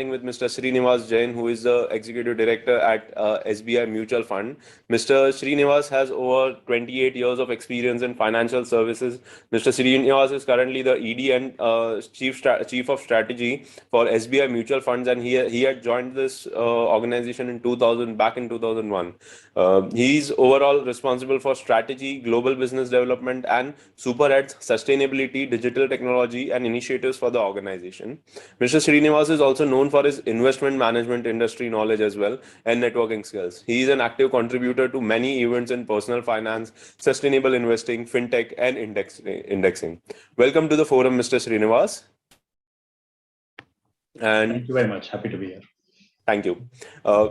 starting with Mr. Srinivas Jain, who is the Executive Director at SBI Mutual Fund. Mr. Srinivas has over 28 years of experience in financial services. Mr. Srinivas is currently the ED and Chief of Strategy for SBI Mutual Funds, and he had joined this organization in 2000, back in 2001. He's overall responsible for strategy, global business development, and super heads sustainability, digital technology, and initiatives for the organization. Mr. Srinivas is also known for his investment management industry knowledge as well and networking skills. He is an active contributor to many events in personal finance, sustainable investing, fintech, and indexing. Welcome to the forum, Mr. Srinivas. And thank you very much. Happy to be here. Thank you.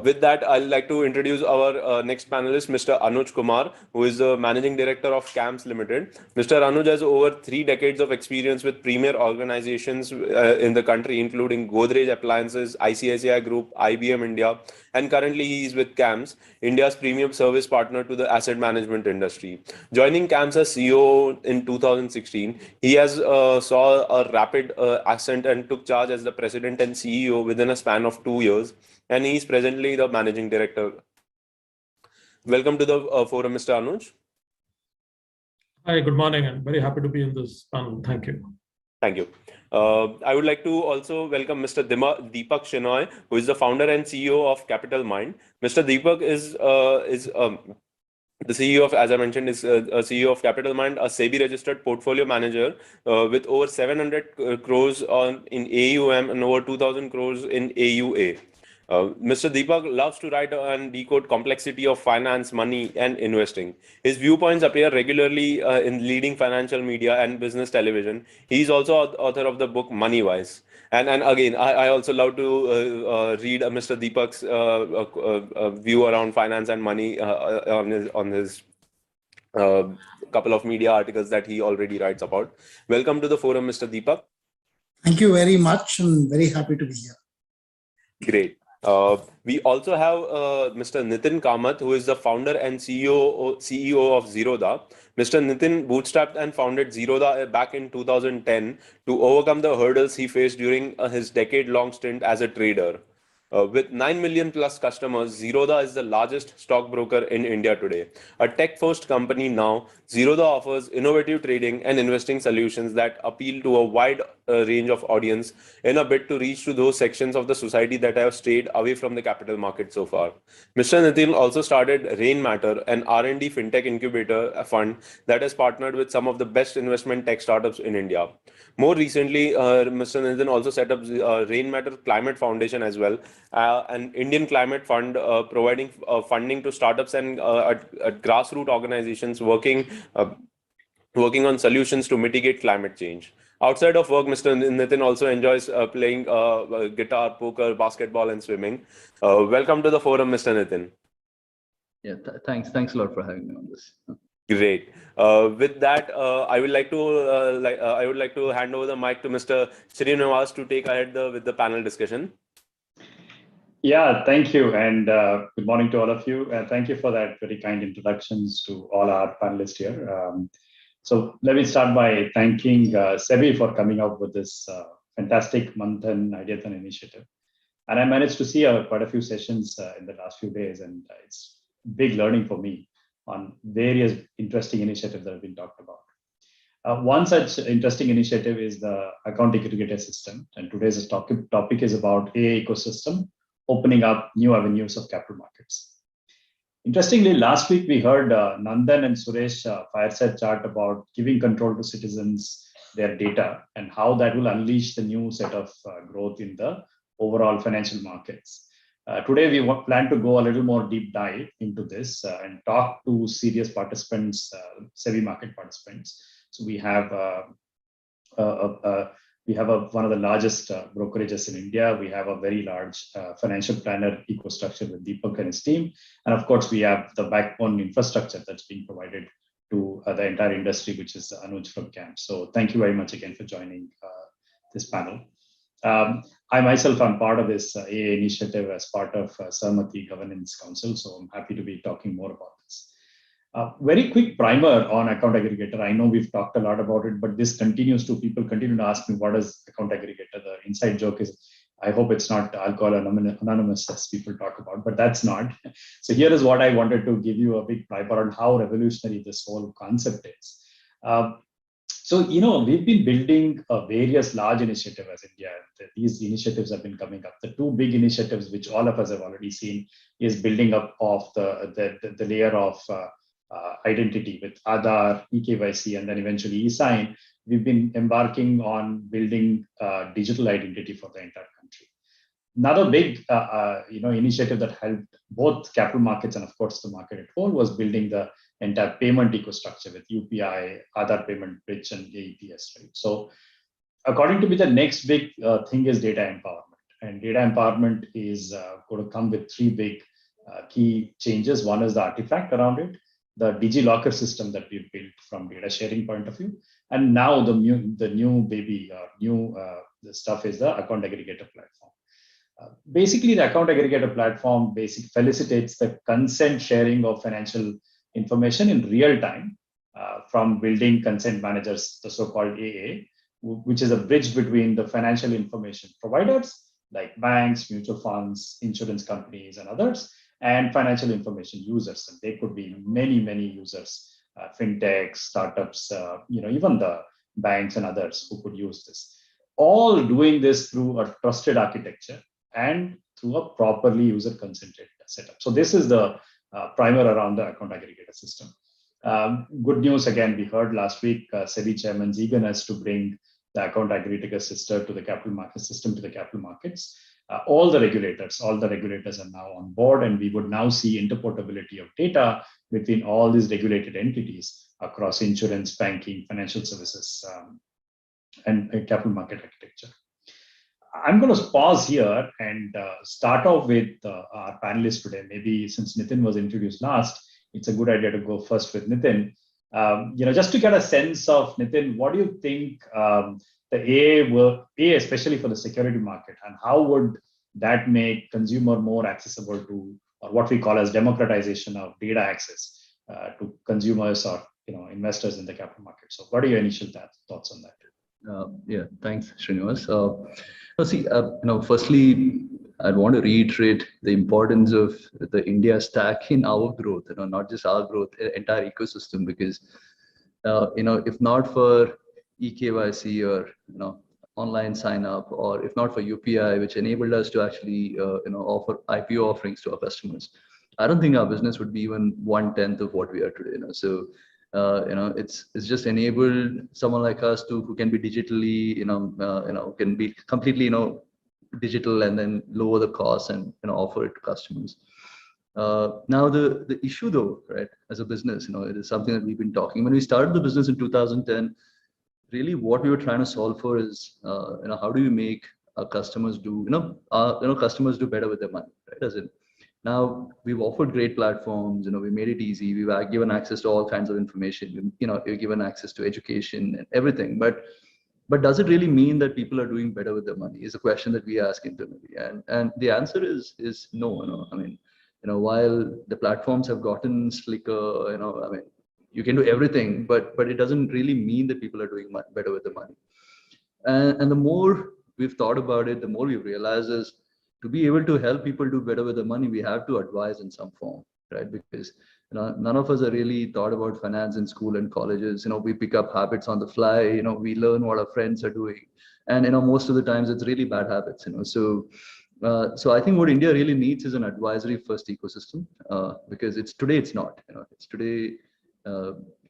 With that, I'd like to introduce our next panelist, Mr. Anuj Kumar, who is the Managing Director of CAMS Limited. Mr. Anuj has over 3 decades of experience with premier organizations in the country, including Godrej Appliances, ICICI Group, IBM India, and currently he is with CAMS, India's premium service partner to the asset management industry. Joining CAMS as CEO in 2016, he has saw a rapid ascent and took charge as the President and CEO within a span of 2 years. And he is presently the Managing Director. Welcome to the forum, Mr. Anuj. Hi, good morning. I'm very happy to be in this panel. Thank you. Thank you. I would like to also welcome Mr. Deepak Shenoy, who is the founder and CEO of Capital Mind. Mr. Deepak is the CEO of, as I mentioned, is a CEO of Capital Mind, a SEBI registered portfolio manager with over 700 crores in AUM and over 2,000 crores in AUA. Mr. Deepak loves to write and decode complexity of finance, money, and investing. His viewpoints appear regularly in leading financial media and business television. He is also author of the book Money Wise. And again, I also love to read Mr. Deepak's view around finance and money on his couple of media articles that he already writes about. Welcome to the forum, Mr. Deepak. Thank you very much. I'm very happy to be here. Great. We also have Mr. Nitin Kamath, who is the founder and CEO of Zerodha. Mr. Nitin bootstrapped and founded Zerodha back in 2010 to overcome the hurdles he faced during his decade-long stint as a trader. With 9 million plus customers, Zerodha is the largest stockbroker in India today. A tech-first company now, Zerodha offers innovative trading and investing solutions that appeal to a wide range of audience in a bid to reach to those sections of the society that have stayed away from the capital market so far. Mr. Nitin also started Rainmatter, an R&D fintech incubator fund that has partnered with some of the best investment tech startups in India. More recently, Mr. Nitin also set up Rainmatter Climate Foundation as well, an Indian climate fund providing funding to startups and grassroots organizations working on solutions to mitigate climate change. Outside of work, Mr. Nitin also enjoys playing guitar, poker, basketball, and swimming. Welcome to the forum, Mr. Nitin. Yeah, thanks a lot for having me on this. Great. With that, I would like to hand over the mic to Mr. Srinivas to take ahead with the panel discussion. Yeah, thank you, and good morning to all of you. Thank you for that very kind introductions to all our panelists here. So let me start by thanking SEBI for coming up with this fantastic Manthan Ideathon initiative. And I managed to see quite a few sessions in the last few days, and it's big learning for me on various interesting initiatives that have been talked about. One such interesting initiative is the account aggregator system, and today's topic is about AI ecosystem, opening up new avenues of capital markets. Interestingly, last week we heard Nandan and Suresh fireside chat about giving control to citizens, their data, and how that will unleash the new set of growth in the overall financial markets. Today, we plan to go a little more deep dive into this and talk to serious participants, SEBI market participants. So we have one of the largest brokerages in India. We have a very large financial planner ecostructure with Deepak and his team. And of course, we have the backbone infrastructure that's being provided to the entire industry, which is Anuj from CAMS. So thank you very much again for joining this panel. I myself am part of this AA initiative as part of Samati Governance Council. So I'm happy to be talking more about this. Very quick primer on account aggregator. I know we've talked a lot about it, but this people continue to ask me, what is account aggregator? The inside joke is, I hope it's not alcohol anonymous as people talk about, but that's not. So here is what I wanted to give you a big primer on how revolutionary this whole concept is. So, we've been building various large initiatives as India. These initiatives have been coming up. The two big initiatives, which all of us have already seen, is building up of the layer of identity with Aadhaar, eKYC, and then eventually e-sign. We've been embarking on building digital identity for the entire country. Another big initiative that helped both capital markets and of course the market at whole was building the entire payment ecosystem with UPI, Aadhaar payment bridge, and AEPS. Right? So according to me, the next big thing is data empowerment, and data empowerment is going to come with three big key changes. One is the artifact around it, the DigiLocker system that we've built from data sharing point of view, and now the new baby the stuff is the account aggregator platform. Basically, the account aggregator platform facilitates the consent sharing of financial information in real time from building consent managers, the so-called AA, which is a bridge between the financial information providers like banks, mutual funds, insurance companies, and others, and financial information users. And they could be many, many users, fintechs, startups, even the banks and others who could use this. All doing this through a trusted architecture and through a properly user consented setup. So this is the primer around the account aggregator system. Good news, again, we heard last week, SEBI chairman's eagerness to bring the account aggregator system to the capital markets. All the regulators are now on board, and we would now see interportability of data between all these regulated entities across insurance, banking, financial services, and capital market architecture. I'm going to pause here and start off with our panelists today. Maybe since Nitin was introduced last, it's a good idea to go first with Nitin. Just to get a sense of, Nitin, what do you think the AA, especially for the security market, and how would that make consumer more accessible to, or what we call as democratization of data access to consumers or investors in the capital market? So what are your initial thoughts on that? Yeah, thanks, Srinivas. Firstly, I'd want to reiterate the importance of the India stack in our growth, not just our growth, entire ecosystem, because, if not for eKYC or, online sign up, or if not for UPI, which enabled us to actually, offer IPO offerings to our customers, I don't think our business would be even 1/10 of what we are today. So, it's just enabled someone like us who can be digitally, can be completely, digital, and then lower the cost and offer it to customers. Now the issue though, right, as a business, it is something that we've been talking. When we started the business in 2010, really what we were trying to solve for is, how do you make our customers do, customers do better with their money, right? As in, now we've offered great platforms, we made it easy. We've given access to all kinds of information, we've given access to education and everything. But does it really mean that people are doing better with their money is a question that we ask internally. And the answer is no. I mean, while the platforms have gotten slicker, you can do everything, but it doesn't really mean that people are doing better with the money. And the more we've thought about it, the more we've realized is, to be able to help people do better with the money, we have to advise in some form, right? Because none of us have really thought about finance in school and colleges. We pick up habits on the fly. We learn what our friends are doing, and most of the times it's really bad habits. So I think what India really needs is an advisory first ecosystem, because today it's not. It's today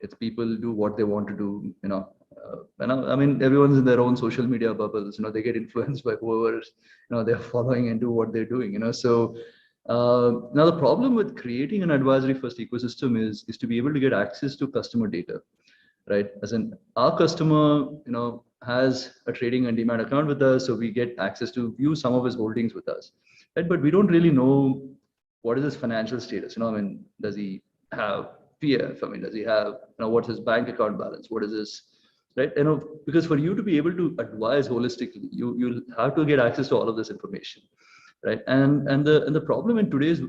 it's people do what they want to do. And everyone's in their own social media bubbles. They get influenced by whoever they're following and do what they're doing. So now the problem with creating an advisory first ecosystem is to be able to get access to customer data, right? As in, our customer has a trading and demand account with us, so we get access to view some of his holdings with us, right? But we don't really know what is his financial status. Does he have PF? Does he have, what's his bank account balance? What is his, right? Because for you to be able to advise holistically, you'll have to get access to all of this information, right? And the problem in today's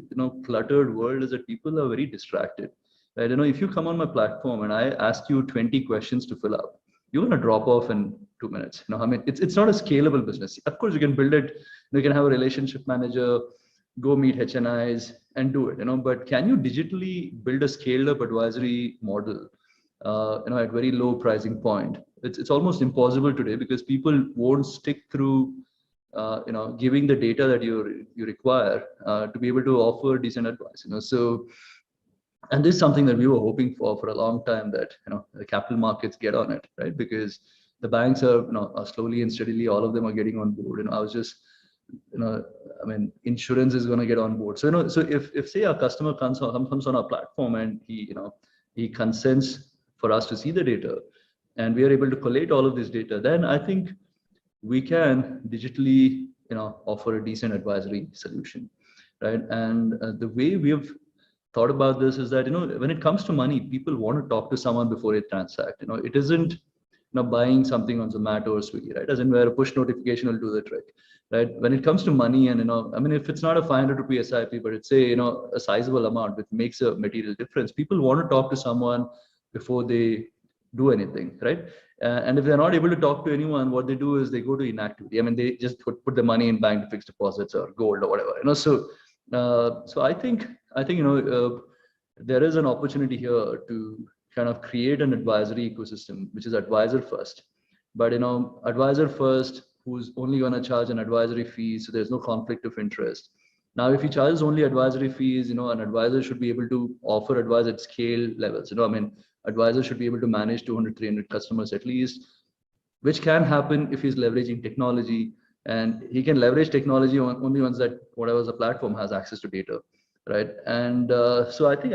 cluttered world is that people are very distracted, right? If you come on my platform and I ask you 20 questions to fill up, you're going to drop off in 2 minutes. I mean, it's not a scalable business. Of course, you can build it. You can have a relationship manager, go meet HNIs and do it. But can you digitally build a scaled up advisory model? At very low pricing point? It's almost impossible today because people won't stick through, giving the data that you require to be able to offer decent advice. So. And this is something that we were hoping for a long time, that the capital markets get on it, right? Because the banks are slowly and steadily, all of them are getting on board. I was just, I mean, insurance is going to get on board. So so if say our customer comes on our platform and he consents for us to see the data, and we are able to collate all of this data, then I think we can digitally offer a decent advisory solution, right? And the way we have thought about this is that when it comes to money, people want to talk to someone before they transact. It isn't buying something on Zomato or Swiggy, right? As in where a push notification will do the trick, right? When it comes to money, and I mean, if it's not a 500 rupee SIP, but it's say a sizable amount which makes a material difference, people want to talk to someone before they do anything, right? And if they're not able to talk to anyone, what they do is they go to inactivity. I mean, they just put the money in bank to fixed deposits or gold or whatever. So I think there is an opportunity here to kind of create an advisory ecosystem, which is advisor first, but advisor first who's only going to charge an advisory fee, so there's no conflict of interest. Now, if he charges only advisory fees, an advisor should be able to offer advice at scale levels. I mean, advisor should be able to manage 200, 300 customers at least, which can happen if he's leveraging technology. And he can leverage technology only once that whatever the platform has access to data, right? And so I think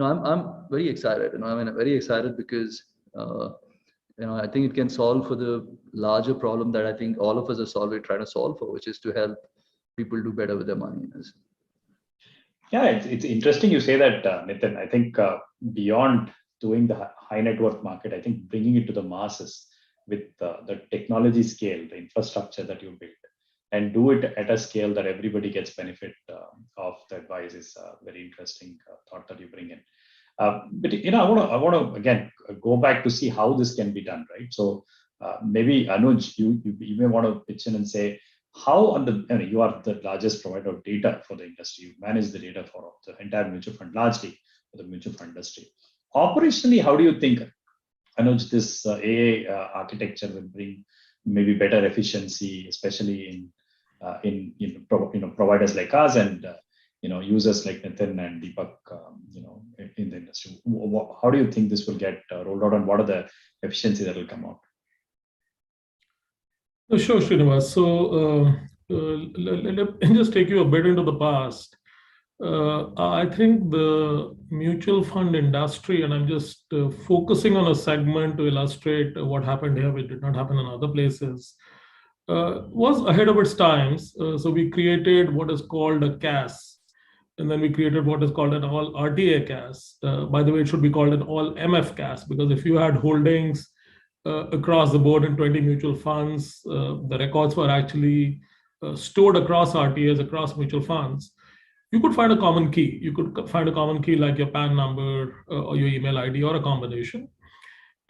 I'm very excited. I'm very excited because I think it can solve for the larger problem that I think all of us are trying to solve for, which is to help people do better with their money. Yeah, it's interesting you say that, Nitin. I think beyond doing the high net worth market, I think bringing it to the masses with the technology scale, the infrastructure that you build, and do it at a scale that everybody gets benefit of the advice is a very interesting thought that you bring in. But I want to again go back to see how this can be done, right? So maybe Anuj, you may want to pitch in and say how you are the largest provider of data for the industry. You manage the data for the entire mutual fund, largely for the mutual fund industry. Operationally, how do you think, Anuj, this AI architecture will bring maybe better efficiency, especially in providers like us and users like Nitin and Deepak, in the industry? How do you think this will get rolled out, and what are the efficiency that will come out? Sure, Srinivas. So let me just take you a bit into the past. I think the mutual fund industry, and I'm just focusing on a segment to illustrate what happened here, which did not happen in other places, was ahead of its times. So we created what is called a CAS, and then we created what is called an all RTA CAS. By the way, it should be called an all MF CAS, because if you had holdings across the board in 20 mutual funds, the records were actually stored across RTAs, across mutual funds. You could find a common key. You could find a common key like your PAN number or your email ID or a combination,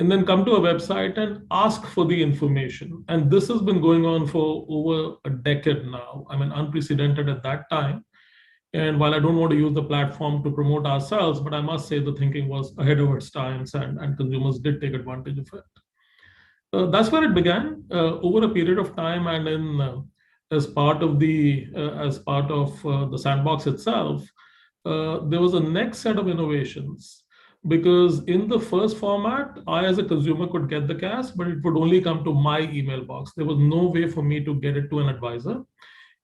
and then come to a website and ask for the information. And this has been going on for over a decade now. I mean, unprecedented at that time. And while I don't want to use the platform to promote ourselves, but I must say the thinking was ahead of its times, and consumers did take advantage of it. That's where it began. Over a period of time, and as part of the sandbox itself, there was a next set of innovations. Because in the first format, I as a consumer could get the CAS, but it would only come to my email box. There was no way for me to get it to an advisor.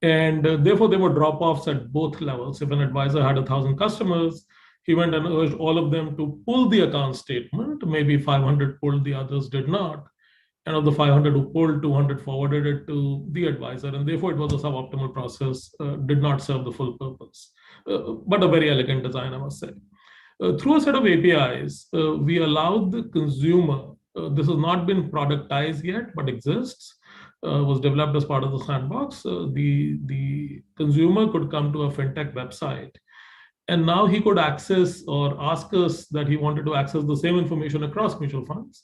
And therefore, there were drop-offs at both levels. If an advisor had 1,000 customers, he went and urged all of them to pull the account statement. Maybe 500 pulled, the others did not. And of the 500 who pulled, 200 forwarded it to the advisor. And therefore, it was a suboptimal process, did not serve the full purpose. But a very elegant design, I must say. Through a set of APIs, we allowed the consumer, this has not been productized yet, but exists, was developed as part of the sandbox. The consumer could come to a fintech website, and now he could access or ask us that he wanted to access the same information across mutual funds.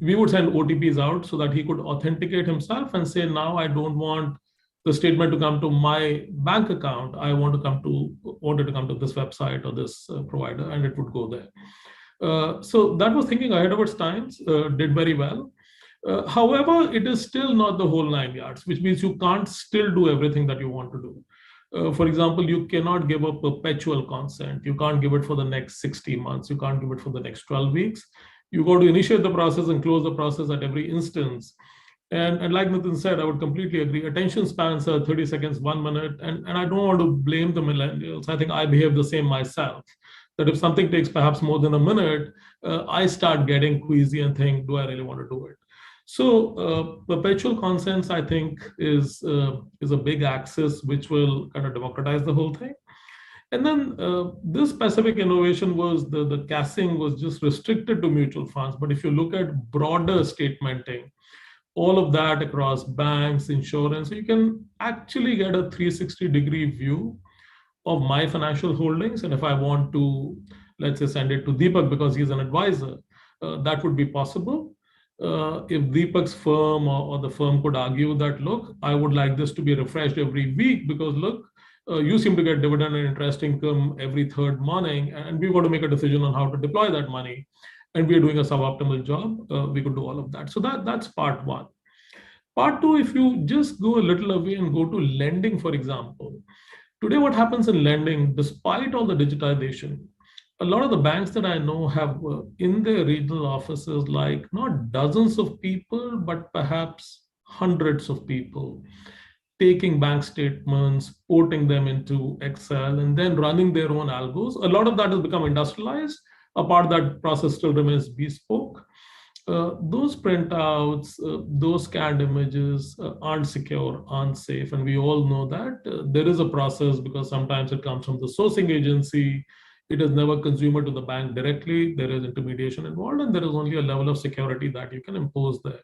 we would send OTPs out so that he could authenticate himself and say, now I don't want the statement to come to my bank account. I want it to come to this website or this provider, and it would go there. So that was thinking ahead of its times, did very well. However, it is still not the whole 9 yards, which means you can't still do everything that you want to do. For example, you cannot give a perpetual consent. You can't give it for the next 60 months. You can't give it for the next 12 weeks. You got to initiate the process and close the process at every instance. And like Manthan said, I would completely agree. Attention spans are 30 seconds, 1 minute. And I don't want to blame the millennials. I think I behave the same myself. That if something takes perhaps more than a minute, I start getting queasy and think, do I really want to do it? So perpetual consents, I think, is a big axis which will kind of democratize the whole thing. And then this specific innovation was the casing was just restricted to mutual funds. But if you look at broader statementing, all of that across banks, insurance, you can actually get a 360-degree view of my financial holdings. And if I want to, let's say, send it to Deepak because he's an advisor, that would be possible. If Deepak's firm or the firm could argue that, look, I would like this to be refreshed every week because, look, you seem to get dividend and interest income every third morning, and we've got to make a decision on how to deploy that money, and we're doing a suboptimal job, we could do all of that. So that's part one. Part two, if you just go a little away and go to lending, for example, today what happens in lending, despite all the digitization, a lot of the banks that I know have in their regional offices, like not dozens of people, but perhaps hundreds of people, taking bank statements, porting them into Excel, and then running their own algos. A lot of that has become industrialized. A part of that process still remains bespoke. Those printouts, those scanned images aren't secure, aren't safe. And we all know that there is a process because sometimes it comes from the sourcing agency. It is never consumer to the bank directly. There is intermediation involved, and there is only a level of security that you can impose there.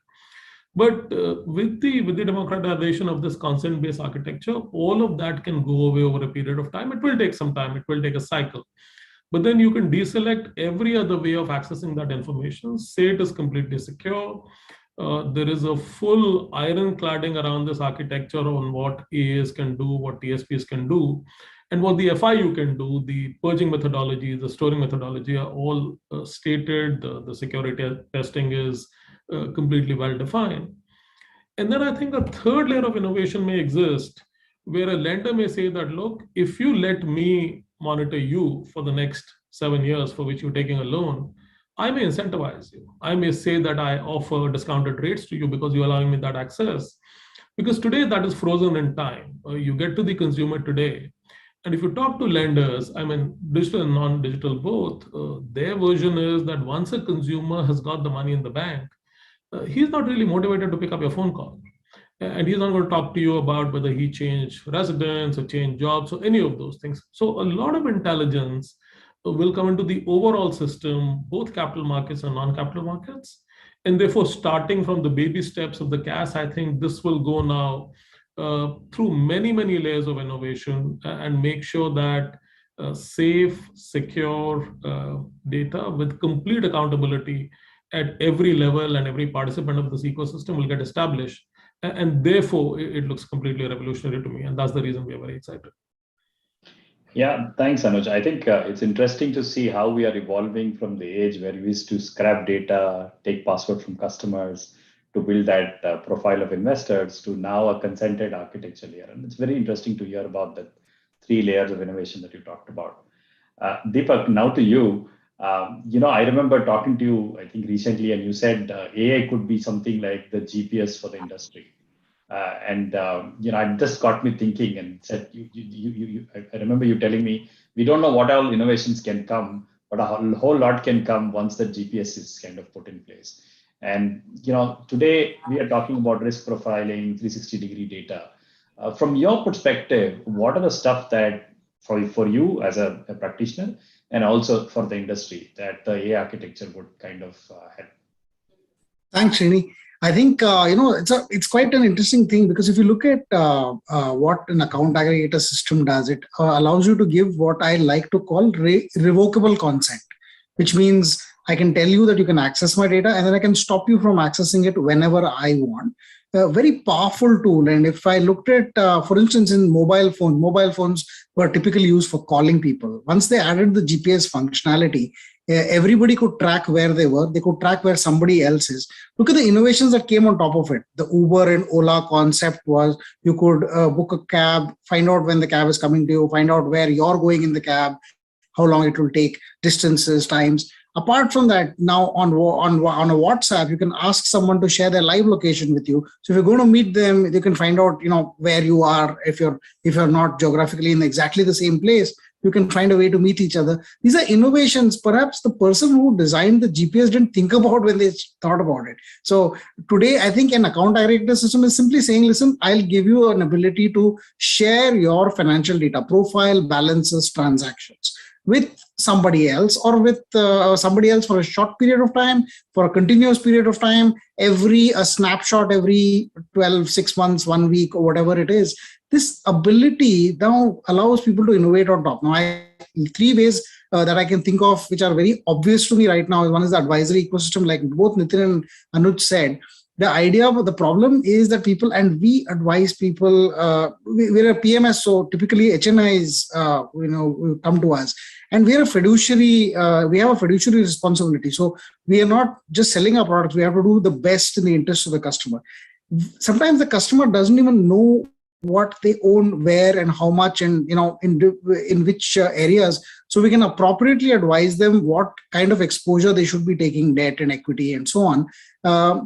But with the democratization of this consent-based architecture, all of that can go away over a period of time. It will take some time. It will take a cycle. But then you can deselect every other way of accessing that information, say it is completely secure. There is a full ironcladding around this architecture on what AAs can do, what TSPs can do, and what the FIU can do. The purging methodology, the storing methodology are all stated. The security testing is completely well defined. And then I think a third layer of innovation may exist where a lender may say that, look, if you let me monitor you for the next 7 years for which you're taking a loan, I may incentivize you. I may say that I offer discounted rates to you because you're allowing me that access. Because today that is frozen in time. You get to the consumer today. And if you talk to lenders, I mean, digital and non-digital both, their version is that once a consumer has got the money in the bank, he's not really motivated to pick up your phone call. And he's not going to talk to you about whether he changed residence or changed jobs or any of those things. So a lot of intelligence will come into the overall system, both capital markets and non-capital markets. And therefore, starting from the baby steps of the CAS, I think this will go now through many, many layers of innovation and make sure that safe, secure data with complete accountability at every level and every participant of this ecosystem will get established. And therefore, it looks completely revolutionary to me. And that's the reason we are very excited. Yeah, thanks, Anuj. I think it's interesting to see how we are evolving from the age where we used to scrap data, take password from customers to build that profile of investors to now a consented architecture layer. And it's very interesting to hear about the 3 layers of innovation that you talked about. Deepak, now to you. I remember talking to you, I think recently, and you said AI could be something like the GPS for the industry. It just got me thinking and said, I remember you telling me, we don't know what all innovations can come, but a whole lot can come once the GPS is kind of put in place. And, today we are talking about risk profiling, 360-degree data. From your perspective, what are the stuff that for you as a practitioner and also for the industry that the AI architecture would kind of help? Thanks, Srini. I think it's quite an interesting thing because if you look at what an account aggregator system does, it allows you to give what I like to call revocable consent, which means I can tell you that you can access my data, and then I can stop you from accessing it whenever I want. Very powerful tool. And if I looked at, for instance, in mobile phones were typically used for calling people. Once they added the GPS functionality, everybody could track where they were. They could track where somebody else is. Look at the innovations that came on top of it. The Uber and Ola concept was you could book a cab, find out when the cab is coming to you, find out where you're going in the cab, how long it will take, distances, times. Apart from that, now on a WhatsApp, you can ask someone to share their live location with you. So if you're going to meet them, you can find out, where you are. If you're not geographically in exactly the same place, you can find a way to meet each other. These are innovations. Perhaps the person who designed the GPS didn't think about when they thought about it. So today, I think an account aggregator system is simply saying, listen, I'll give you an ability to share your financial data, profile, balances, transactions with somebody else, or with somebody else for a short period of time, for a continuous period of time, a snapshot every 12, 6 months, 1 week, or whatever it is. This ability now allows people to innovate on top. Now, three ways that I can think of, which are very obvious to me right now. One is the advisory ecosystem, like both Nitin and Anuj said. The idea of the problem is that people, and we advise people, we're a PMS, so typically HNIs, come to us, and we're a fiduciary, we have a fiduciary responsibility. So we are not just selling our products, we have to do the best in the interest of the customer. Sometimes the customer doesn't even know what they own, where and how much, and in which areas. So we can appropriately advise them what kind of exposure they should be taking, debt and equity and so on.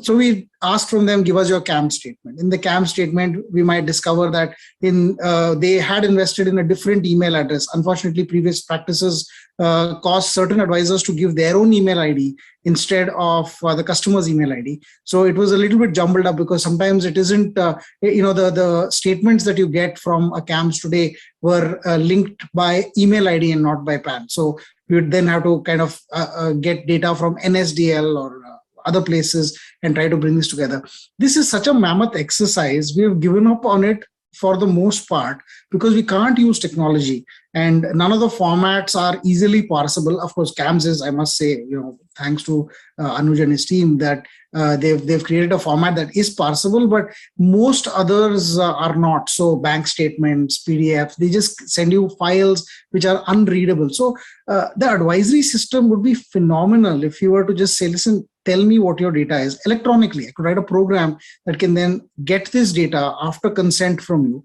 So we ask from them, give us your CAM statement. In the CAM statement, we might discover that they had invested in a different email address. Unfortunately, previous practices caused certain advisors to give their own email ID instead of the customer's email ID. So it was a little bit jumbled up, because sometimes it isn't, the statements that you get from a CAMs today were linked by email ID and not by PAN. So you would then have to kind of get data from NSDL or other places and try to bring this together. This is such a mammoth exercise. We have given up on it for the most part because we can't use technology, and none of the formats are easily parsable. Of course, CAMS is, I must say, thanks to Anuj and his team, that they've created a format that is parsable, but most others are not. So bank statements, PDFs, they just send you files which are unreadable. So the advisory system would be phenomenal if you were to just say, listen, tell me what your data is electronically. I could write a program that can then get this data after consent from you,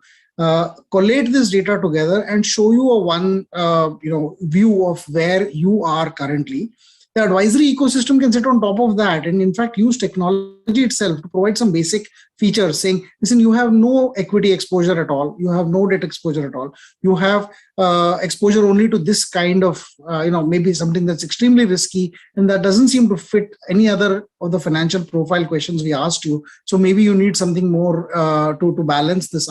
collate this data together and show you a one view of where you are currently. The advisory ecosystem can sit on top of that and in fact use technology itself to provide some basic features saying, listen, you have no equity exposure at all, you have no debt exposure at all, you have exposure only to this kind of maybe something that's extremely risky and that doesn't seem to fit any other of the financial profile questions we asked you, so maybe you need something more to balance this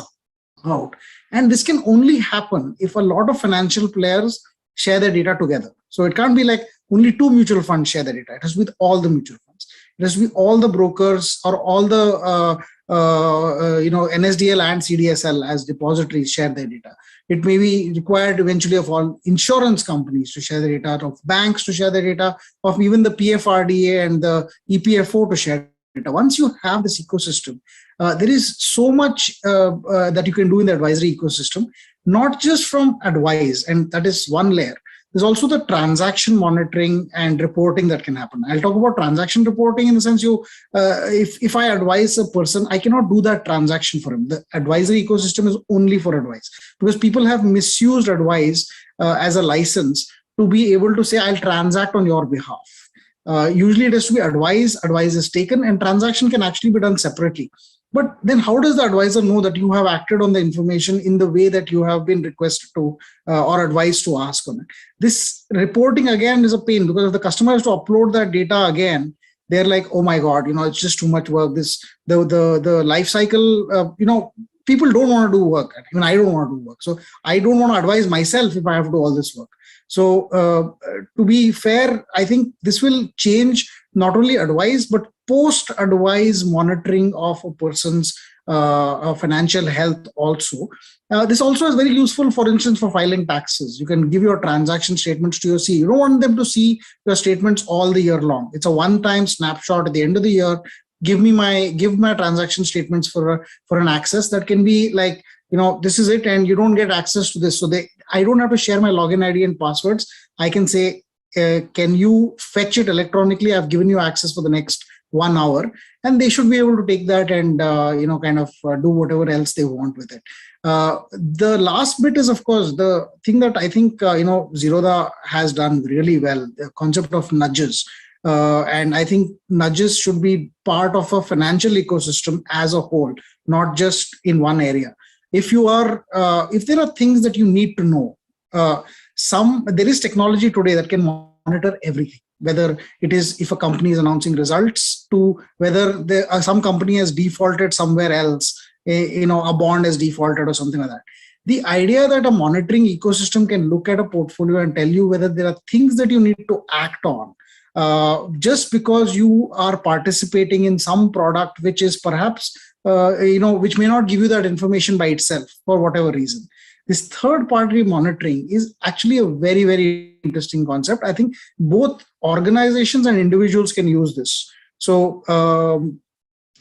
out. And this can only happen if a lot of financial players share their data together. So it can't be like only two mutual funds share the data. It has to be with all the mutual funds. It has to be all the brokers or all the NSDL and CDSL as depositories share their data. It may be required eventually of all insurance companies to share the data, of banks to share their data, of even the PFRDA and the EPFO to share data. Once you have this ecosystem, there is so much that you can do in the advisory ecosystem, not just from advice, and that is one layer. There's also the transaction monitoring and reporting that can happen. I'll talk about transaction reporting in the sense if I advise a person, I cannot do that transaction for him. The advisory ecosystem is only for advice because people have misused advice as a license to be able to say, I'll transact on your behalf. Usually it has to be advice is taken, and transaction can actually be done separately. But then how does the advisor know that you have acted on the information in the way that you have been requested to or advised to ask on it? This reporting again is a pain because if the customer has to upload that data again, they're like, oh my God, it's just too much work. The life cycle, people don't want to do work. Even I don't want to do work. So I don't want to advise myself if I have to do all this work. So to be fair, I think this will change not only advice, but post-advice monitoring of a person's financial health also. This also is very useful, for instance, for filing taxes. You can give your transaction statements to your CEO. You don't want them to see your statements all the year long. It's a one-time snapshot at the end of the year. Give my transaction statements for an access that can be like, this is it, and you don't get access to this. So I don't have to share my login ID and passwords. I can say, can you fetch it electronically? I've given you access for the next 1 hour, and they should be able to take that and do whatever else they want with it. The last bit is, of course, the thing that I think Zerodha has done really well, the concept of nudges. And I think nudges should be part of a financial ecosystem as a whole, not just in one area. If there are things that you need to know, there is technology today that can monitor everything, whether it is if a company is announcing results, to whether some company has defaulted somewhere else, a bond has defaulted or something like that. The idea that a monitoring ecosystem can look at a portfolio and tell you whether there are things that you need to act on, just because you are participating in some product which is perhaps which may not give you that information by itself for whatever reason. This third-party monitoring is actually a very, very interesting concept. I think both organizations and individuals can use this. So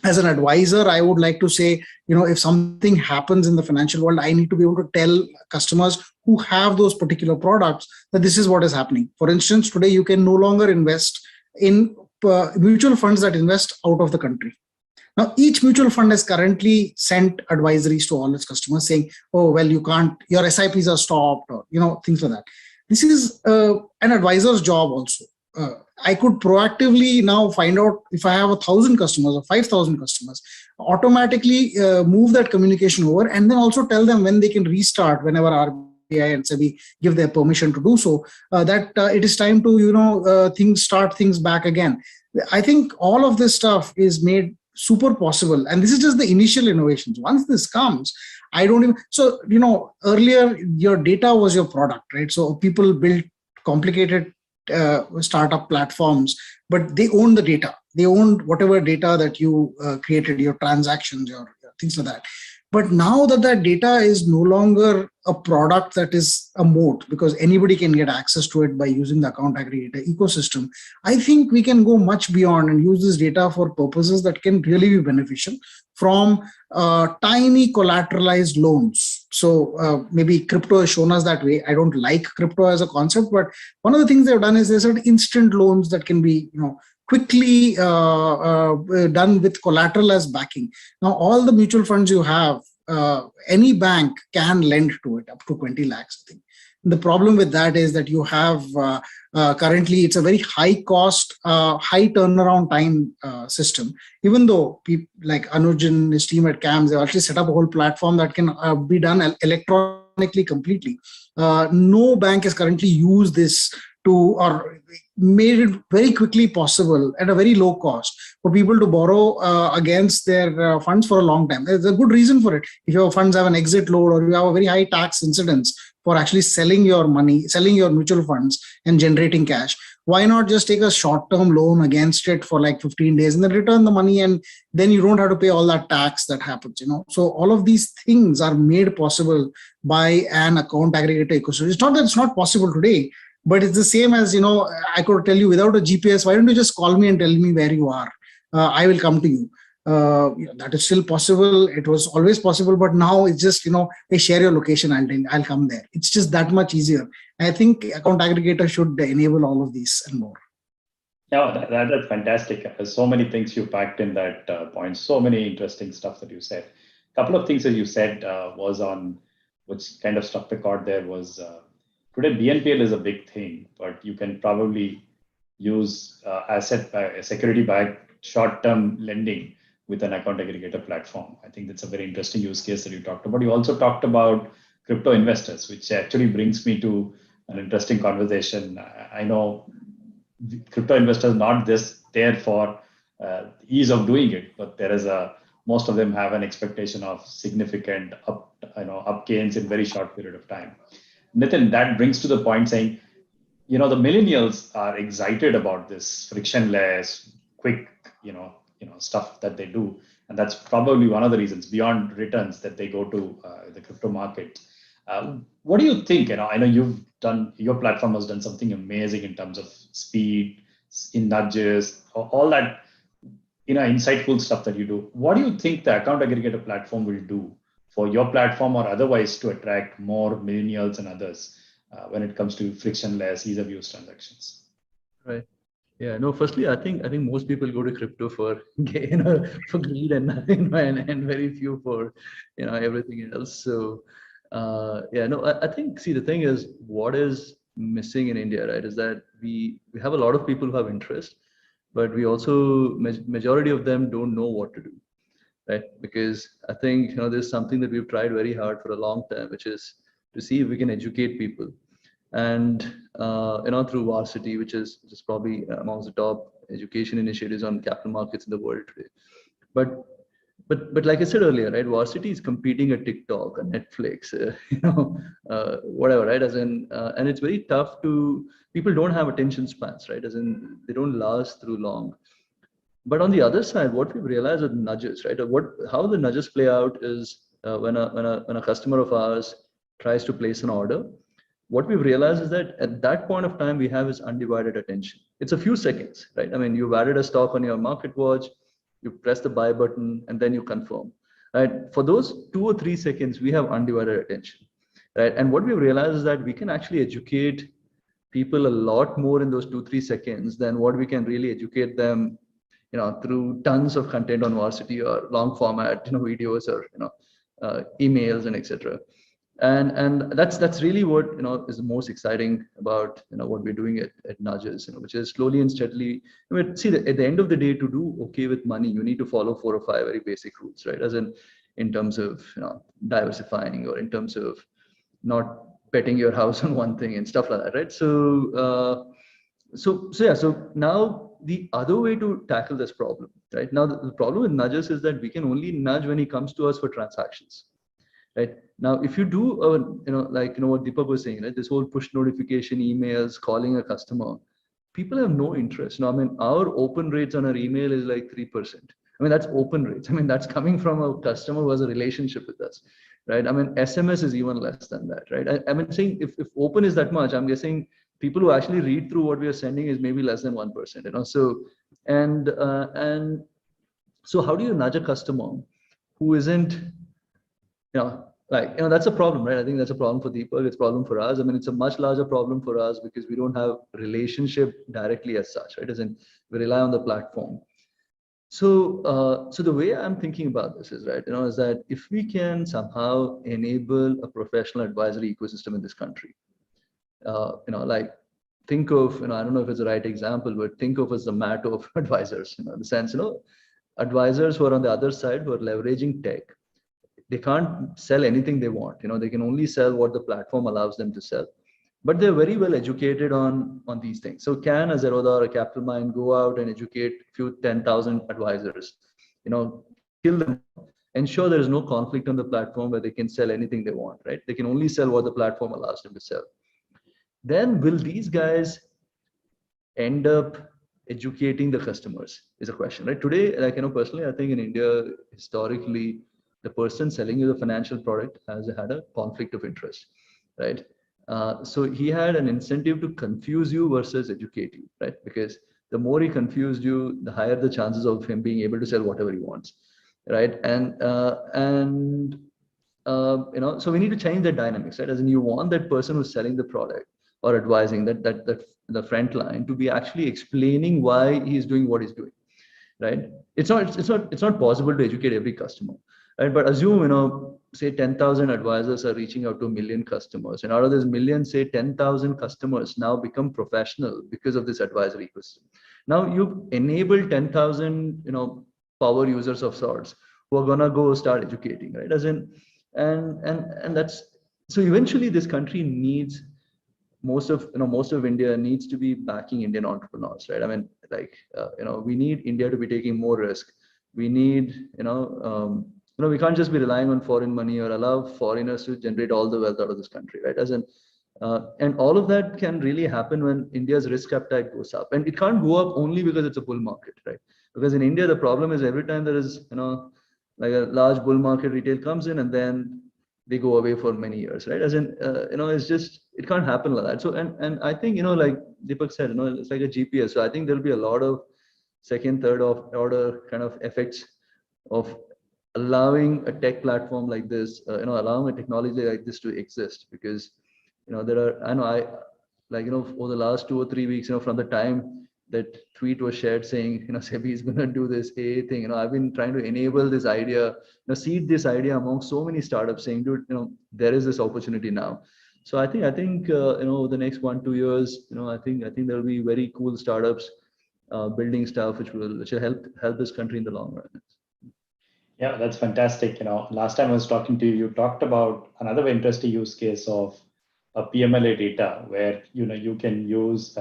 as an advisor, I would like to say, if something happens in the financial world, I need to be able to tell customers who have those particular products that this is what is happening. For instance, today you can no longer invest in mutual funds that invest out of the country. Now, each mutual fund has currently sent advisories to all its customers saying, oh, well, you can't, your SIPs are stopped, or, things like that. This is an advisor's job also. I could proactively now find out if I have 1,000 customers or 5,000 customers, automatically move that communication over, and then also tell them when they can restart whenever RBI and SEBI give their permission to do so, that it is time to, start things back again. I think all of this stuff is made super possible, and this is just the initial innovations. Once this comes, earlier your data was your product, right? So people built complicated startup platforms, but they own the data. They own whatever data that you created, your transactions, your things like that. But now that data is no longer a product that is a moat, because anybody can get access to it by using the account aggregator ecosystem, I think we can go much beyond and use this data for purposes that can really be beneficial, from tiny collateralized loans. So maybe crypto has shown us that way. I don't like crypto as a concept, but one of the things they've done is they said instant loans that can be, quickly done with collateral as backing. Now, all the mutual funds you have, any bank can lend to it up to 20 lakhs, I think. The problem with that is that you have currently, it's a very high cost, high turnaround time system. Even though people like Anuj and his team at CAMS, they actually set up a whole platform that can be done electronically completely. No bank has currently used this or made it very quickly possible at a very low cost for people to borrow against their funds for a long time. There's a good reason for it. If your funds have an exit load, or you have a very high tax incidence for actually selling your money, selling your mutual funds and generating cash, why not just take a short-term loan against it for like 15 days and then return the money, and then you don't have to pay all that tax that happens, So all of these things are made possible by an account aggregator ecosystem. It's not that it's not possible today, but it's the same as, I could tell you without a GPS, why don't you just call me and tell me where you are? I will come to you. That is still possible. It was always possible, but now it's just, hey, share your location and I'll come there. It's just that much easier. I think account aggregator should enable all of these and more. Yeah, that's fantastic. There's so many things you packed in that point. So many interesting stuff that you said. A couple of things that you said was on, which kind of struck the chord there was, today BNPL is a big thing, but you can probably use security-backed short-term lending with an account aggregator platform. I think that's a very interesting use case that you talked about. You also talked about crypto investors, which actually brings me to an interesting conversation. I know crypto investors not just there for ease of doing it, but there is most of them have an expectation of significant up gains in very short period of time. Nitin, that brings to the point saying, the millennials are excited about this frictionless, quick, stuff that they do. And that's probably one of the reasons beyond returns that they go to the crypto market. What do you think? I know your platform has done something amazing in terms of speed, in nudges, all that, insightful stuff that you do. What do you think the account aggregator platform will do for your platform or otherwise to attract more millennials and others when it comes to frictionless, ease of use transactions? Right. Yeah. No. Firstly, I think most people go to crypto for for greed and and very few for everything else. So yeah. No. I think the thing is what is missing in India, right, is that we have a lot of people who have interest, but we also majority of them don't know what to do, right? Because I think there's something that we've tried very hard for a long time, which is to see if we can educate people, and through Varsity, which is probably amongst the top education initiatives on capital markets in the world today. But like I said earlier, right, Varsity is competing at TikTok and Netflix, whatever, right? As in, and it's very tough to, people don't have attention spans, right? As in, they don't last through long. But on the other side, what we've realized with nudges, right? How the nudges play out is when a customer of ours tries to place an order, what we've realized is that at that point of time, we have his undivided attention. It's a few seconds, right? I mean, you've added a stock on your market watch, you press the buy button, and then you confirm, right? For those 2 or 3 seconds, we have undivided attention, right? And what we've realized is that we can actually educate people a lot more in those 2-3 seconds than what we can really educate them through tons of content on Varsity or long format, videos or, emails and etc. And that's really what, is the most exciting about, what we're doing at Nudges, which is slowly and steadily. I mean, see, at the end of the day, to do okay with money, you need to follow 4 or 5 very basic rules, right? As in terms of, diversifying, or in terms of not betting your house on one thing and stuff like that, right? So now the other way to tackle this problem, right? Now the problem with nudges is that we can only nudge when he comes to us for transactions, right? Now, if you do, what Deepak was saying, right? This whole push notification emails, calling a customer, people have no interest. Now, I mean, our open rates on our email is like 3%. I mean, that's open rates. I mean, that's coming from a customer who has a relationship with us, right? I mean, SMS is even less than that, right? I mean, saying if open is that much, I'm guessing people who actually read through what we are sending is maybe less than 1%, So, and so how do you nudge a customer who isn't, that's a problem, right? I think that's a problem for Deepak. It's a problem for us. I mean, it's a much larger problem for us because we don't have relationship directly as such, right? As in, we rely on the platform. So, so the way I'm thinking about this is, right, is that if we can somehow enable a professional advisory ecosystem in this country, think of, I don't know if it's the right example, but think of as the mat of advisors, in the sense, advisors who are on the other side, who are leveraging tech. They can't sell anything they want, they can only sell what the platform allows them to sell, but they're very well educated on these things. So can a Zerodha or a Capital Mind go out and educate few 10,000 advisors, kill them, ensure there is no conflict on the platform where they can sell anything they want, right? They can only sell what the platform allows them to sell. Then will these guys end up educating the customers is a question, right? Today, personally, I think in India, historically, the person selling you the financial product has had a conflict of interest, right? So he had an incentive to confuse you versus educate you, right? Because the more he confused you, the higher the chances of him being able to sell whatever he wants, right? So we need to change the dynamics, right? As in, you want that person who's selling the product or advising that the front line to be actually explaining why he's doing what he's doing, right? It's not possible to educate every customer, right? But assume, say 10,000 advisors are reaching out to 1 million customers, and out of this million, say 10,000 customers now become professional because of this advisory ecosystem. Now you've enabled 10,000, power users of sorts who are gonna go start educating, right? As in, and that's, so eventually this country needs, most of India needs to be backing Indian entrepreneurs, right? I mean, we need India to be taking more risk. We need, we can't just be relying on foreign money or allow foreigners to generate all the wealth out of this country, right? As in, and all of that can really happen when India's risk appetite goes up, and it can't go up only because it's a bull market, right? Because in India, the problem is every time there is, like a large bull market retail comes in and then they go away for many years, right? As in, it's just, it can't happen like that. So, and I think, like Deepak said, it's like a GPS. So I think there'll be a lot of second, third of order kind of effects of allowing a tech platform like this, allowing a technology like this to exist, because, there are, over the last 2 or 3 weeks, from the time that tweet was shared saying, SEBI is going to do this AA thing, I've been trying to enable this idea, seed this idea among so many startups saying, dude, there is this opportunity now. So I think, over the next 1-2 years, I think there'll be very cool startups building stuff which will help this country in the long run. Yeah, that's fantastic. Last time I was talking to you, you talked about another interesting use case of a PMLA data where you can use.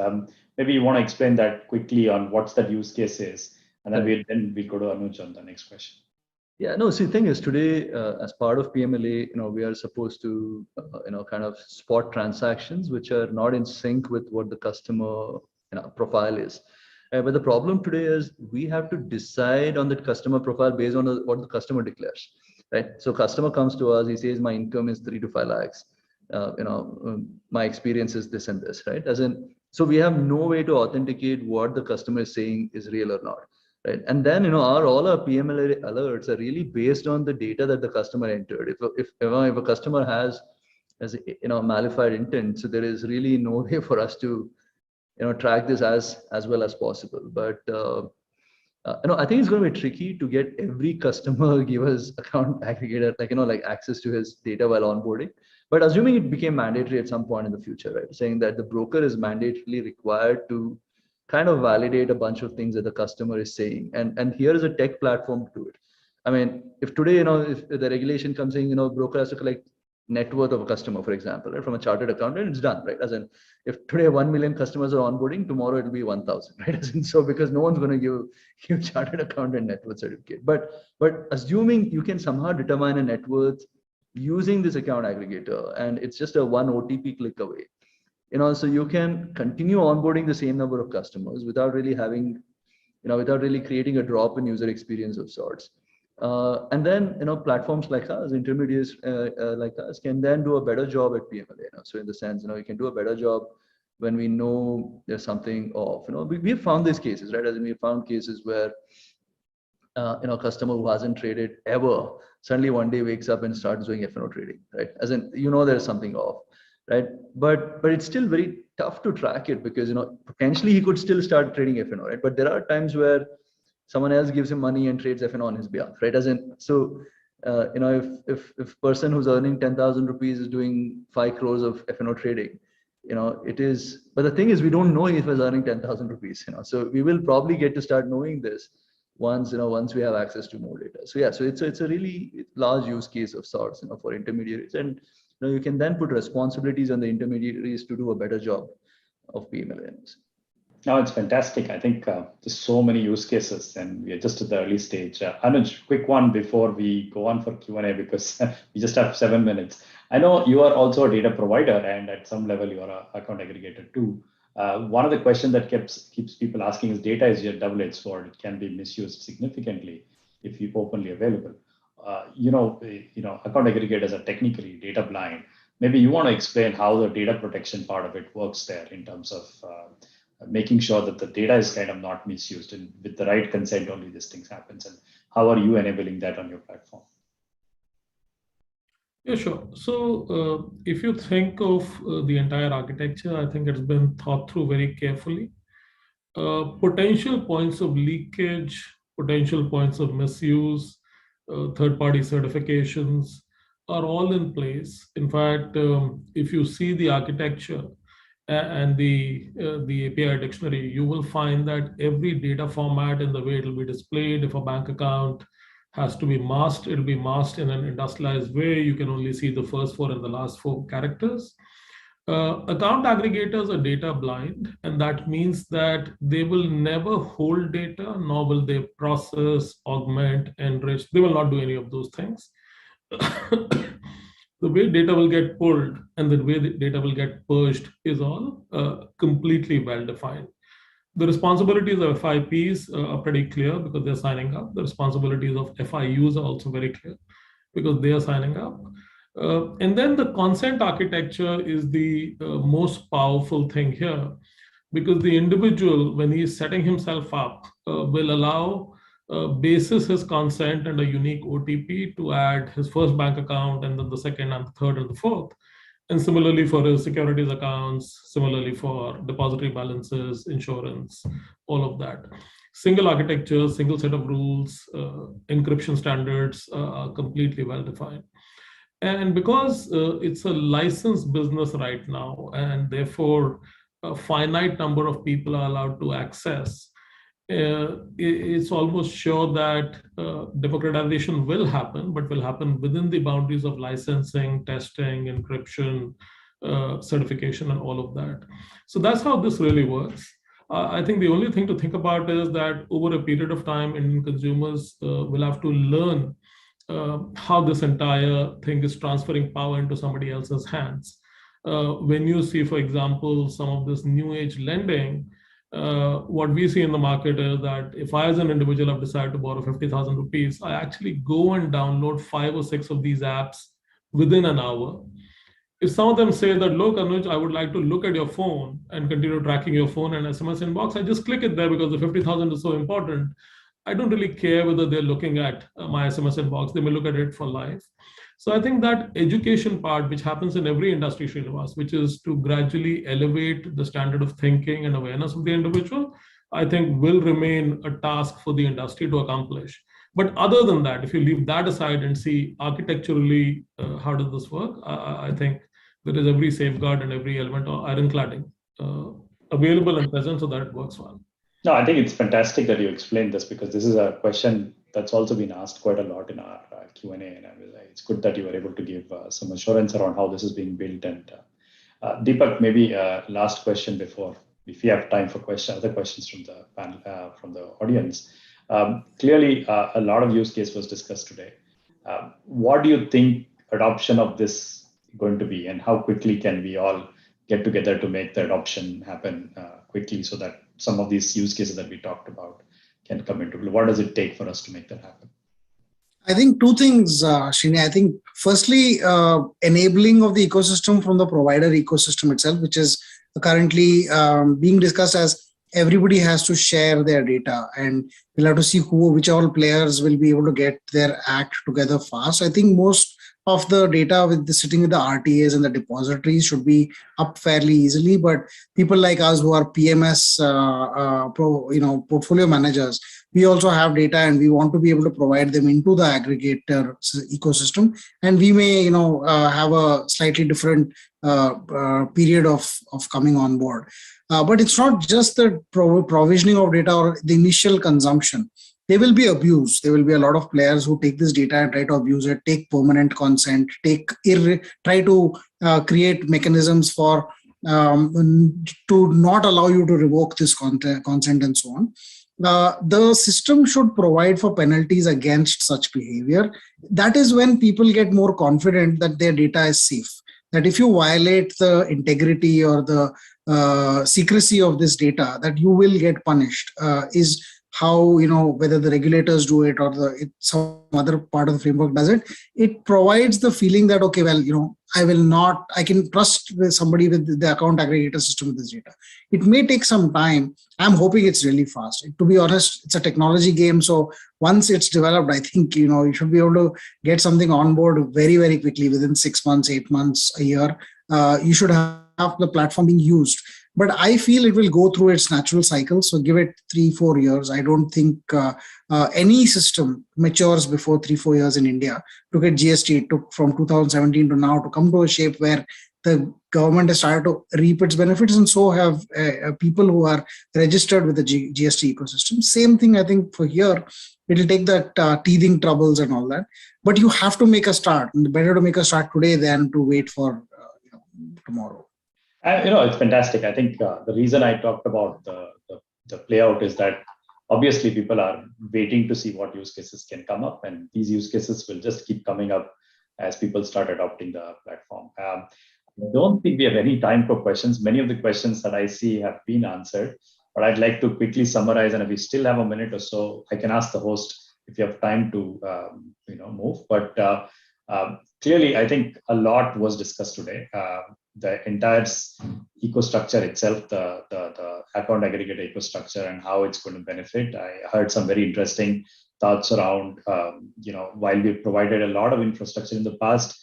Maybe you want to explain that quickly on what's that use case is, and then we go to Anuj on the next question. Yeah, no. See, the thing is, today as part of PMLA, we are supposed to kind of spot transactions which are not in sync with what the customer profile is. But the problem today is we have to decide on that customer profile based on what the customer declares, right? So customer comes to us, he says my income is 3 to 5 lakhs. My experience is this and this, right? So we have no way to authenticate what the customer is saying is real or not, right? And then all our PMLA alerts are really based on the data that the customer entered. If a customer has malified intent, so there is really no way for us to track this as well as possible. But I think it's going to be tricky to get every customer give us account aggregator, like access to his data while onboarding. But assuming it became mandatory at some point in the future, right? Saying that the broker is mandatorily required to kind of validate a bunch of things that the customer is saying. And here is a tech platform to do it. I mean, if today, if the regulation comes in, broker has to collect net worth of a customer, for example, right, from a chartered accountant, it's done, right? As in, if today 1 million customers are onboarding, tomorrow it'll be 1,000, right? As in, so because no one's going to give chartered accountant net worth certificate. But assuming you can somehow determine a net worth using this account aggregator, and it's just a one OTP click away, so you can continue onboarding the same number of customers without really having, without really creating a drop in user experience of sorts. And then, platforms like us, intermediaries like us, can then do a better job at PMLA. So in the sense, you can do a better job when we know there's something off. We found these cases, right? As in, we found cases where, a customer who hasn't traded ever suddenly one day wakes up and starts doing F&O trading, right? As in, there's something off, right? But it's still very tough to track it because, potentially he could still start trading F&O, right? But there are times where someone else gives him money and trades F&O on his behalf, right? As in, so, if person who's earning 10,000 rupees is doing 5 crores of F&O trading, it is, but the thing is, we don't know if he's earning 10,000 rupees, so we will probably get to start knowing this once we have access to more data. So yeah, so it's a really large use case of sorts, for intermediaries, and you can then put responsibilities on the intermediaries to do a better job of PMLA. No, it's fantastic. I think there's so many use cases, and we are just at the early stage. Anuj, quick one before we go on for Q&A, because we just have 7 minutes. I know you are also a data provider, and at some level you are an account aggregator too. One of the questions that keeps people asking is data is your double-edged sword. It can be misused significantly if you openly available. Account aggregators are technically data blind. Maybe you want to explain how the data protection part of it works there in terms of making sure that the data is kind of not misused, and with the right consent only these things happens. And how are you enabling that on your platform? Yeah, sure. So if you think of the entire architecture, I think it's been thought through very carefully. Potential points of leakage, potential points of misuse, third-party certifications are all in place. In fact, if you see the architecture and the API dictionary, you will find that every data format and the way it will be displayed, if a bank account has to be masked, it will be masked in an industrialized way. You can only see the first 4 and the last 4 characters. Account aggregators are data blind, and that means that they will never hold data, nor will they process, augment, enrich. They will not do any of those things. The way data will get pulled and the way the data will get purged is all completely well defined. The responsibilities of FIPs are pretty clear because they're signing up. The responsibilities of FIUs are also very clear because they are signing up. And then the consent architecture is the most powerful thing here, because the individual, when he's setting himself up, will allow, basis his consent and a unique OTP, to add his first bank account and then the second and the third and the fourth. And similarly for his securities accounts, similarly for depository balances, insurance, all of that. Single architecture, single set of rules, encryption standards are completely well defined. And because it's a licensed business right now, and therefore a finite number of people are allowed to access, it's almost sure that democratization will happen, but will happen within the boundaries of licensing, testing, encryption, certification, and all of that. So that's how this really works. I think the only thing to think about is that over a period of time, Indian consumers will have to learn how this entire thing is transferring power into somebody else's hands. When you see, for example, some of this new age lending, what we see in the market is that if I, as an individual, have decided to borrow 50,000 rupees, I actually go and download 5 or 6 of these apps within an hour. If some of them say that, look, Anuj, I would like to look at your phone and continue tracking your phone and SMS inbox, I just click it there because the 50,000 is so important. I don't really care whether they're looking at my SMS inbox. They may look at it for life. So I think that education part, which happens in every industry, Srinivas, which is to gradually elevate the standard of thinking and awareness of the individual, I think will remain a task for the industry to accomplish. But other than that, if you leave that aside and see architecturally, how does this work, I think there is every safeguard and every element of ironcladding available and present so that it works well. No, I think it's fantastic that you explained this, because this is a question that's also been asked quite a lot in our Q&A, and it's good that you were able to give some assurance around how this is being built. And Deepak, maybe last question before, if you have time for other questions from the panel, from the audience. Clearly, a lot of use case was discussed today. What do you think adoption of this going to be, and how quickly can we all get together to make the adoption happen quickly, so that some of these use cases that we talked about can come into play? What does it take for us to make that happen? I think two things, Srini. I think firstly, enabling of the ecosystem from the provider ecosystem itself, which is currently being discussed as everybody has to share their data, and we'll have to see which all players will be able to get their act together fast. I think most of the data sitting with the RTAs and the depositories should be up fairly easily, but people like us who are PMS, portfolio managers, we also have data and we want to be able to provide them into the aggregator ecosystem, and we may have a slightly different period of coming on board. But it's not just the provisioning of data or the initial consumption. They will be abused. There will be a lot of players who take this data and try to abuse it, take permanent consent, try to create mechanisms for to not allow you to revoke this consent and so on. The system should provide for penalties against such behavior. That is when people get more confident that their data is safe. That if you violate the integrity or the secrecy of this data, that you will get punished, is how, whether the regulators do it or some other part of the framework does it. It provides the feeling that, okay, well, I can trust somebody with the account aggregator system with this data. It may take some time. I'm hoping it's really fast. To be honest, it's a technology game. So once it's developed, I think, you should be able to get something on board very, very quickly within 6 months, 8 months, a year. You should have the platform being used. But I feel it will go through its natural cycle. So give it 3-4 years. I don't think any system matures before 3-4 years in India. Look at GST. It took from 2017 to now to come to a shape where the government has started to reap its benefits, and so have people who are registered with the GST ecosystem. Same thing, I think, for here. It'll take that teething troubles and all that. But you have to make a start. And better to make a start today than to wait for tomorrow. It's fantastic. I think the reason I talked about the play out is that obviously people are waiting to see what use cases can come up, and these use cases will just keep coming up as people start adopting the platform. I don't think we have any time for questions. Many of the questions that I see have been answered. but I'd like to quickly summarize, and if we still have a minute or so, I can ask the host if you have time to move. But clearly, I think a lot was discussed today. The entire ecostructure itself, the account aggregator ecostructure, and how it's going to benefit. I heard some very interesting thoughts around, while we've provided a lot of infrastructure in the past,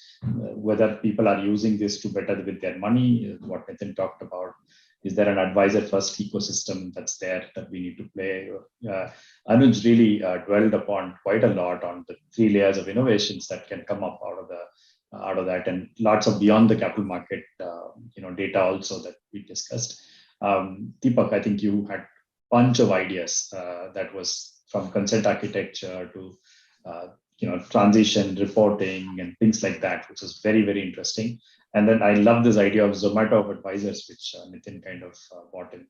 whether people are using this to better with their money, what Manthan talked about. Is there an advisor-first ecosystem that's there that we need to play? Anuj really dwelled upon quite a lot on the 3 layers of innovations that can come up out of that, and lots of beyond the capital market, data also that we discussed. Deepak, I think you had a bunch of ideas that was from consent architecture to transition reporting and things like that, which is very, very interesting. And then I love this idea of Zomato of advisors, which Manthan kind of brought in.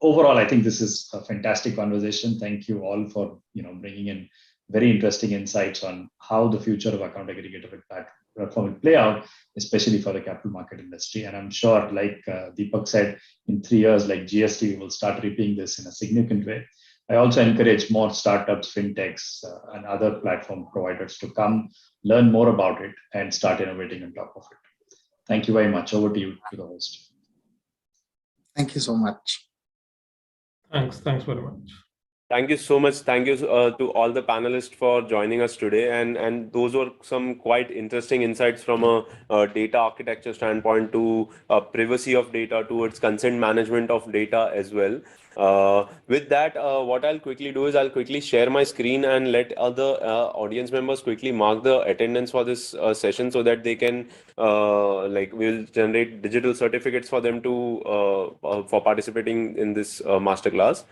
Overall, I think this is a fantastic conversation. Thank you all for bringing in very interesting insights on how the future of account aggregator platform will play out, especially for the capital market industry. And I'm sure, like Deepak said, in 3 years, like GST, we will start reaping this in a significant way. I also encourage more startups, fintechs, and other platform providers to come learn more about it and start innovating on top of it. Thank you very much. Over to you, to the host. Thank you so much. Thanks very much. Thank you so much. Thank you to all the panelists for joining us today. And those were some quite interesting insights from a data architecture standpoint to privacy of data towards consent management of data as well. With that, what I'll quickly do is I'll quickly share my screen and let other audience members quickly mark the attendance for this session so that they can we'll generate digital certificates for them to for participating in this masterclass.